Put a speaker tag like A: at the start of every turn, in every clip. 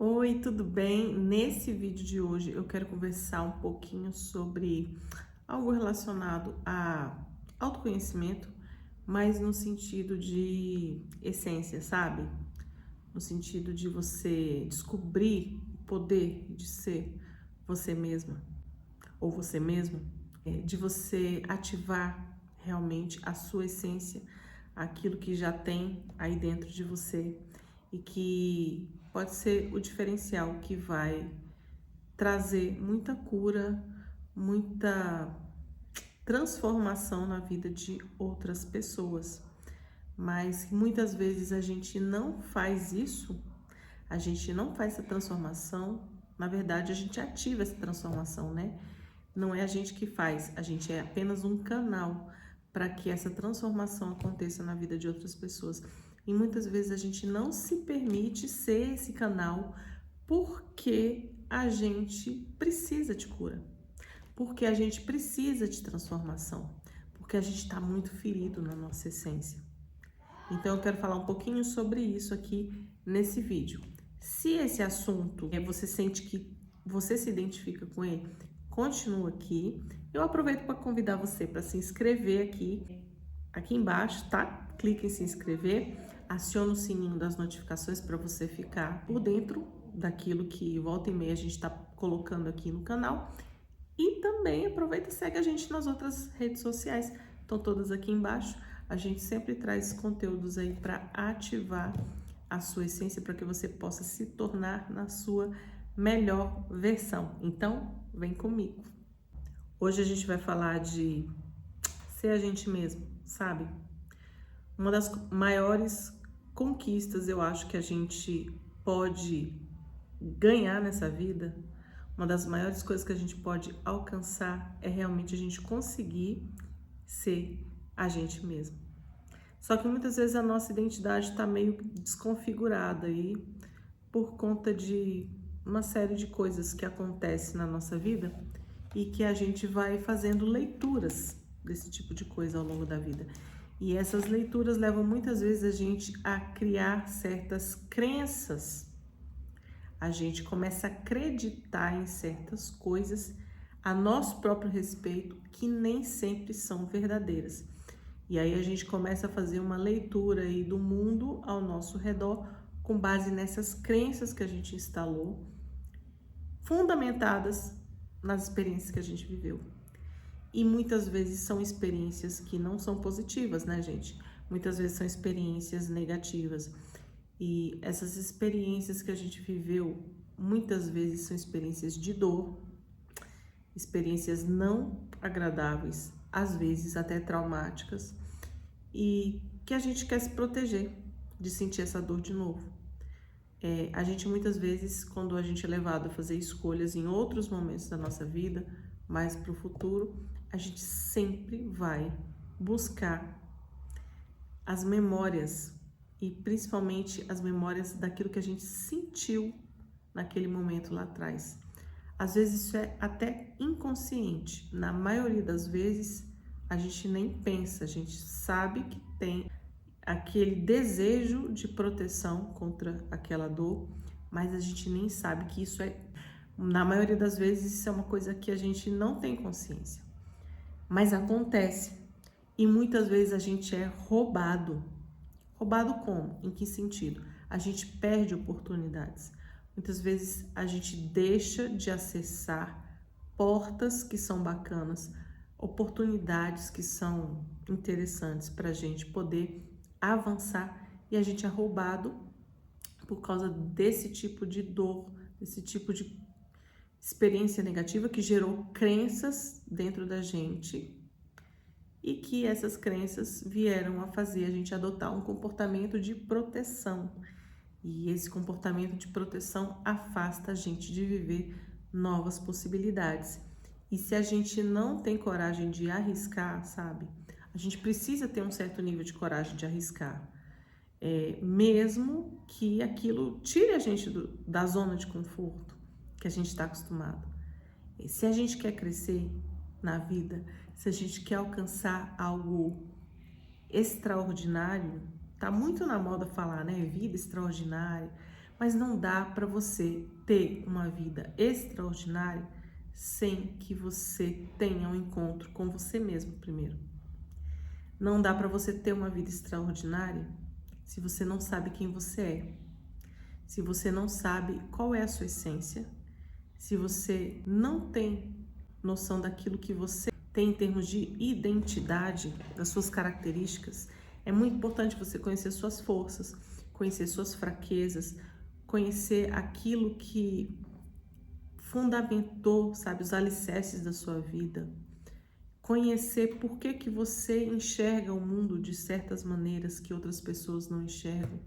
A: Oi, tudo bem? Nesse vídeo de hoje eu quero conversar um pouquinho sobre algo relacionado a autoconhecimento, mas no sentido de essência, sabe? No sentido de você descobrir o poder de ser você mesma ou você mesmo, de você ativar realmente a sua essência, aquilo que já tem aí dentro de você e que pode ser o diferencial que vai trazer muita cura, muita transformação na vida de outras pessoas. Mas muitas vezes a gente não faz isso, a gente não faz essa transformação, na verdade a gente ativa essa transformação, né? Não é a gente que faz, a gente é apenas um canal para que essa transformação aconteça na vida de outras pessoas. E muitas vezes a gente não se permite ser esse canal porque a gente precisa de cura, porque a gente precisa de transformação, porque a gente está muito ferido na nossa essência. Então eu quero falar um pouquinho sobre isso aqui nesse vídeo. Se esse assunto você sente que você se identifica com ele, continua aqui. Eu aproveito para convidar você para se inscrever aqui embaixo, tá? Clique em se inscrever, aciona o sininho das notificações para você ficar por dentro daquilo que volta e meia a gente está colocando aqui no canal. E também aproveita e segue a gente nas outras redes sociais, estão todas aqui embaixo. A gente sempre traz conteúdos aí para ativar a sua essência, para que você possa se tornar na sua melhor versão. Então, vem comigo. Hoje a gente vai falar de ser a gente mesmo, sabe? Uma das maiores conquistas eu acho que a gente pode ganhar nessa vida, uma das maiores coisas que a gente pode alcançar é realmente a gente conseguir ser a gente mesmo. Só que muitas vezes a nossa identidade está meio desconfigurada aí por conta de uma série de coisas que acontecem na nossa vida e que a gente vai fazendo leituras desse tipo de coisa ao longo da vida. E essas leituras levam muitas vezes a gente a criar certas crenças. A gente começa a acreditar em certas coisas a nosso próprio respeito que nem sempre são verdadeiras. E aí a gente começa a fazer uma leitura aí do mundo ao nosso redor com base nessas crenças que a gente instalou, fundamentadas nas experiências que a gente viveu. E muitas vezes são experiências que não são positivas, né, gente? Muitas vezes são experiências negativas. E essas experiências que a gente viveu, muitas vezes são experiências de dor, experiências não agradáveis, às vezes até traumáticas, e que a gente quer se proteger de sentir essa dor de novo. A gente muitas vezes, quando a gente é levado a fazer escolhas em outros momentos da nossa vida, mais para o futuro, a gente sempre vai buscar as memórias e principalmente as memórias daquilo que a gente sentiu naquele momento lá atrás. Às vezes isso é até inconsciente, na maioria das vezes a gente nem pensa, a gente sabe que tem aquele desejo de proteção contra aquela dor, mas a gente nem sabe que isso na maioria das vezes, isso é uma coisa que a gente não tem consciência. Mas acontece e muitas vezes a gente é roubado. Roubado como? Em que sentido? A gente perde oportunidades. Muitas vezes a gente deixa de acessar portas que são bacanas, oportunidades que são interessantes para a gente poder avançar e a gente é roubado por causa desse tipo de dor, desse tipo de experiência negativa que gerou crenças dentro da gente e que essas crenças vieram a fazer a gente adotar um comportamento de proteção. E esse comportamento de proteção afasta a gente de viver novas possibilidades. E se a gente não tem coragem de arriscar, sabe? A gente precisa ter um certo nível de coragem de arriscar. Mesmo que aquilo tire a gente da zona de conforto que a gente está acostumado. E se a gente quer crescer na vida, se a gente quer alcançar algo extraordinário, tá muito na moda falar, né? Vida extraordinária. Mas não dá para você ter uma vida extraordinária sem que você tenha um encontro com você mesmo primeiro. Não dá para você ter uma vida extraordinária se você não sabe quem você é, se você não sabe qual é a sua essência, se você não tem noção daquilo que você tem em termos de identidade, das suas características. É muito importante você conhecer suas forças, conhecer suas fraquezas, conhecer aquilo que fundamentou, sabe, os alicerces da sua vida. Conhecer por que você enxerga o mundo de certas maneiras que outras pessoas não enxergam.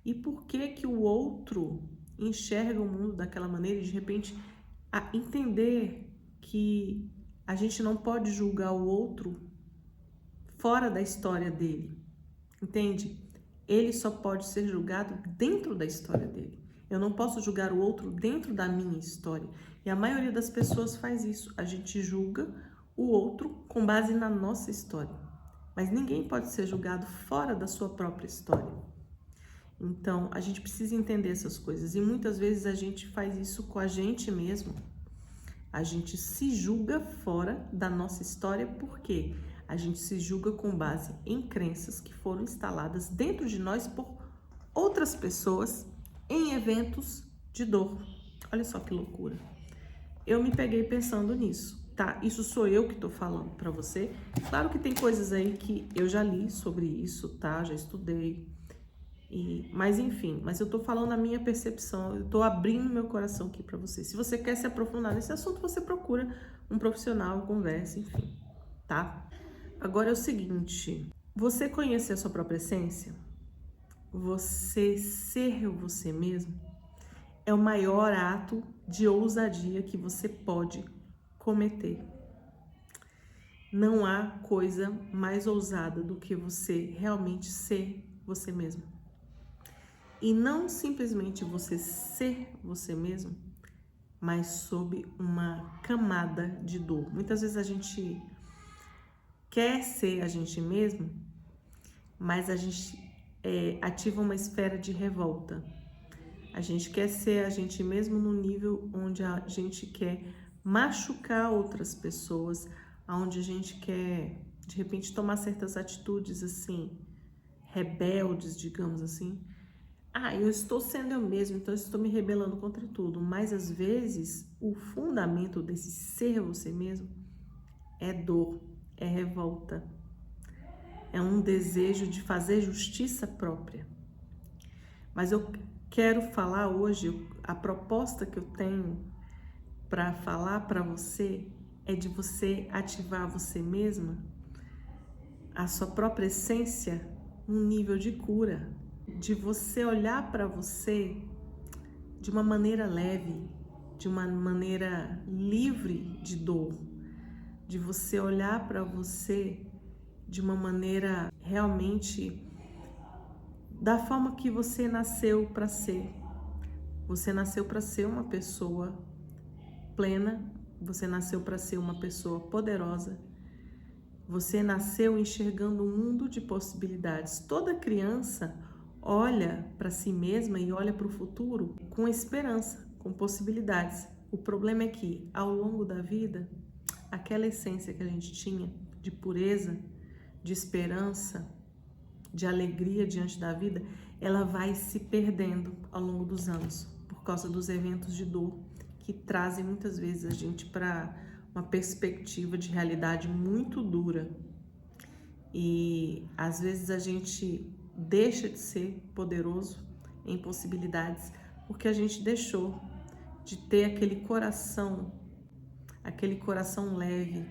A: E por que o outro enxerga o mundo daquela maneira e de repente entender que a gente não pode julgar o outro fora da história dele, entende? Ele só pode ser julgado dentro da história dele. Eu não posso julgar o outro dentro da minha história. E a maioria das pessoas faz isso. A gente julga o outro com base na nossa história. Mas ninguém pode ser julgado fora da sua própria história. Então, a gente precisa entender essas coisas. E muitas vezes a gente faz isso com a gente mesmo. A gente se julga fora da nossa história porque a gente se julga com base em crenças que foram instaladas dentro de nós por outras pessoas em eventos de dor. Olha só que loucura. Eu me peguei pensando nisso, tá? Isso sou eu que tô falando pra você. Claro que tem coisas aí que eu já li sobre isso, tá? Já estudei. Mas enfim, mas eu tô falando a minha percepção, eu tô abrindo meu coração aqui pra você. Se você quer se aprofundar nesse assunto, você procura um profissional, conversa, enfim, tá? Agora é o seguinte, você conhecer a sua própria essência, você ser você mesmo, é o maior ato de ousadia que você pode cometer. Não há coisa mais ousada do que você realmente ser você mesmo. E não simplesmente você ser você mesmo, mas sob uma camada de dor. Muitas vezes a gente quer ser a gente mesmo, mas a gente ativa uma esfera de revolta. A gente quer ser a gente mesmo no nível onde a gente quer machucar outras pessoas, onde a gente quer, de repente, tomar certas atitudes assim, rebeldes, digamos assim. Eu estou sendo eu mesmo, então eu estou me rebelando contra tudo. Mas às vezes o fundamento desse ser você mesmo é dor, é revolta, é um desejo de fazer justiça própria. Mas eu quero falar hoje, a proposta que eu tenho para falar para você é de você ativar você mesma, a sua própria essência, um nível de cura, de você olhar para você de uma maneira leve, de uma maneira livre de dor, de você olhar para você de uma maneira realmente da forma que você nasceu para ser. Você nasceu para ser uma pessoa plena, você nasceu para ser uma pessoa poderosa. Você nasceu enxergando um mundo de possibilidades. Toda criança olha para si mesma e olha para o futuro com esperança, com possibilidades. O problema é que, ao longo da vida, aquela essência que a gente tinha de pureza, de esperança, de alegria diante da vida, ela vai se perdendo ao longo dos anos, por causa dos eventos de dor que trazem muitas vezes a gente para uma perspectiva de realidade muito dura. E às vezes a gente deixa de ser poderoso em possibilidades porque a gente deixou de ter aquele coração leve,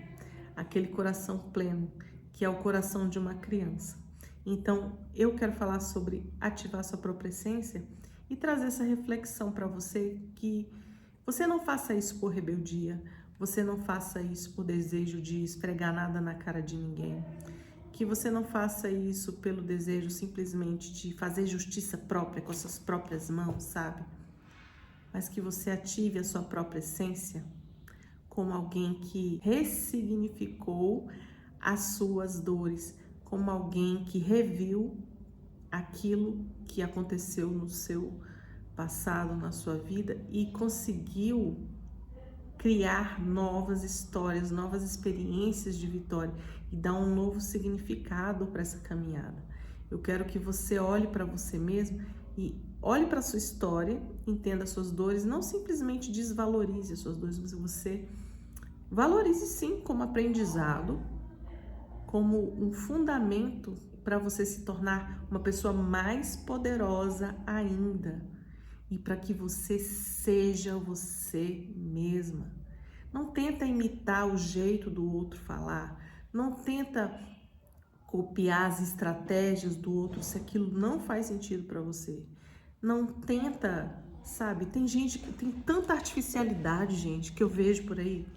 A: aquele coração pleno, que é o coração de uma criança. Então, eu quero falar sobre ativar sua própria essência e trazer essa reflexão para você, que você não faça isso por rebeldia, você não faça isso por desejo de esfregar nada na cara de ninguém, que você não faça isso pelo desejo simplesmente de fazer justiça própria com as suas próprias mãos, sabe? Mas que você ative a sua própria essência como alguém que ressignificou as suas dores, como alguém que reviu aquilo que aconteceu no seu passado na sua vida e conseguiu criar novas histórias, novas experiências de vitória e dar um novo significado para essa caminhada. Eu quero que você olhe para você mesmo e olhe para a sua história, entenda as suas dores, não simplesmente desvalorize as suas dores, mas você valorize sim como aprendizado, como um fundamento para você se tornar uma pessoa mais poderosa ainda e para que você seja você mesma. Não tenta imitar o jeito do outro falar, não tenta copiar as estratégias do outro se aquilo não faz sentido para você. Não tenta, sabe? Tem gente que tem tanta artificialidade, gente, que eu vejo por aí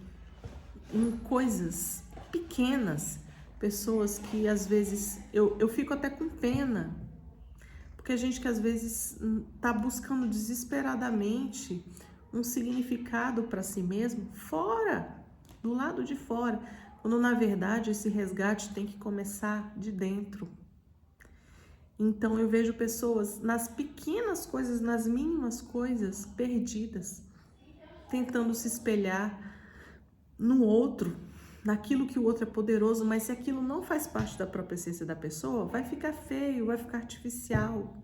A: em coisas pequenas, pessoas que às vezes eu fico até com pena, porque a gente que às vezes está buscando desesperadamente um significado para si mesmo fora, do lado de fora, quando na verdade esse resgate tem que começar de dentro. Então eu vejo pessoas nas pequenas coisas, nas mínimas coisas, perdidas, tentando se espelhar no outro, naquilo que o outro é poderoso, mas se aquilo não faz parte da própria essência da pessoa, vai ficar feio, vai ficar artificial.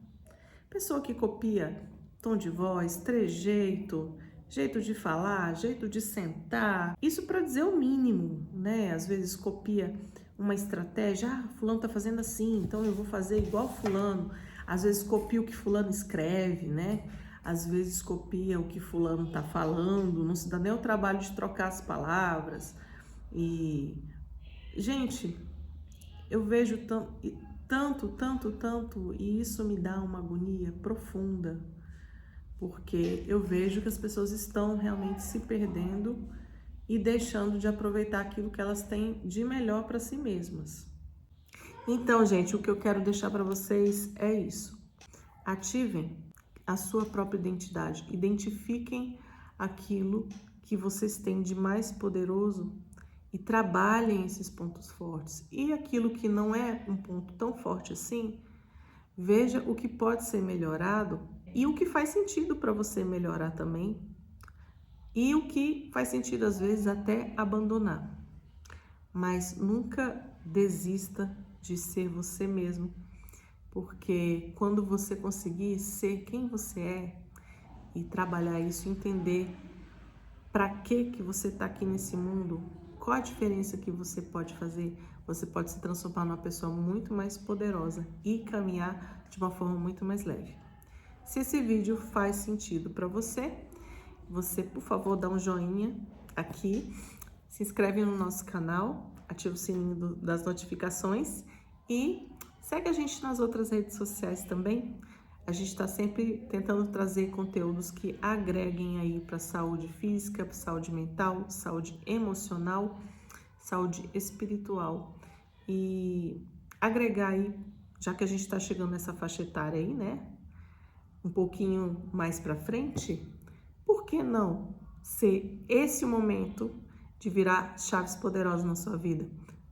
A: Pessoa que copia tom de voz, trejeito, jeito de falar, jeito de sentar, isso para dizer o mínimo, né? Às vezes copia uma estratégia, fulano tá fazendo assim, então eu vou fazer igual fulano. Às vezes copia o que fulano escreve, né? Às vezes copia o que fulano tá falando, não se dá nem o trabalho de trocar as palavras. E, gente, eu vejo tanto, e isso me dá uma agonia profunda, porque eu vejo que as pessoas estão realmente se perdendo e deixando de aproveitar aquilo que elas têm de melhor para si mesmas. Então, gente, o que eu quero deixar para vocês é isso. Ativem a sua própria identidade, identifiquem aquilo que vocês têm de mais poderoso e trabalhem esses pontos fortes. E aquilo que não é um ponto tão forte assim, veja o que pode ser melhorado e o que faz sentido para você melhorar também. E o que faz sentido às vezes até abandonar. Mas nunca desista de ser você mesmo, porque quando você conseguir ser quem você é e trabalhar isso, entender para que você está aqui nesse mundo, qual a diferença que você pode fazer, você pode se transformar numa pessoa muito mais poderosa e caminhar de uma forma muito mais leve. Se esse vídeo faz sentido para você, por favor, dá um joinha aqui, se inscreve no nosso canal, ativa o sininho das notificações e segue a gente nas outras redes sociais também. A gente está sempre tentando trazer conteúdos que agreguem aí para saúde física, saúde mental, saúde emocional, saúde espiritual. E agregar aí, já que a gente está chegando nessa faixa etária aí, né? Um pouquinho mais para frente, por que não ser esse o momento de virar chaves poderosas na sua vida?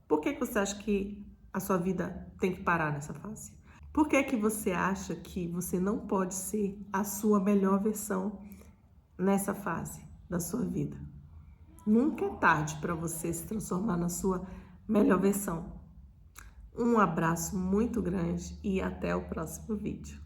A: Por que você acha que a sua vida tem que parar nessa fase? Por que você acha que você não pode ser a sua melhor versão nessa fase da sua vida? Nunca é tarde para você se transformar na sua melhor versão. Um abraço muito grande e até o próximo vídeo.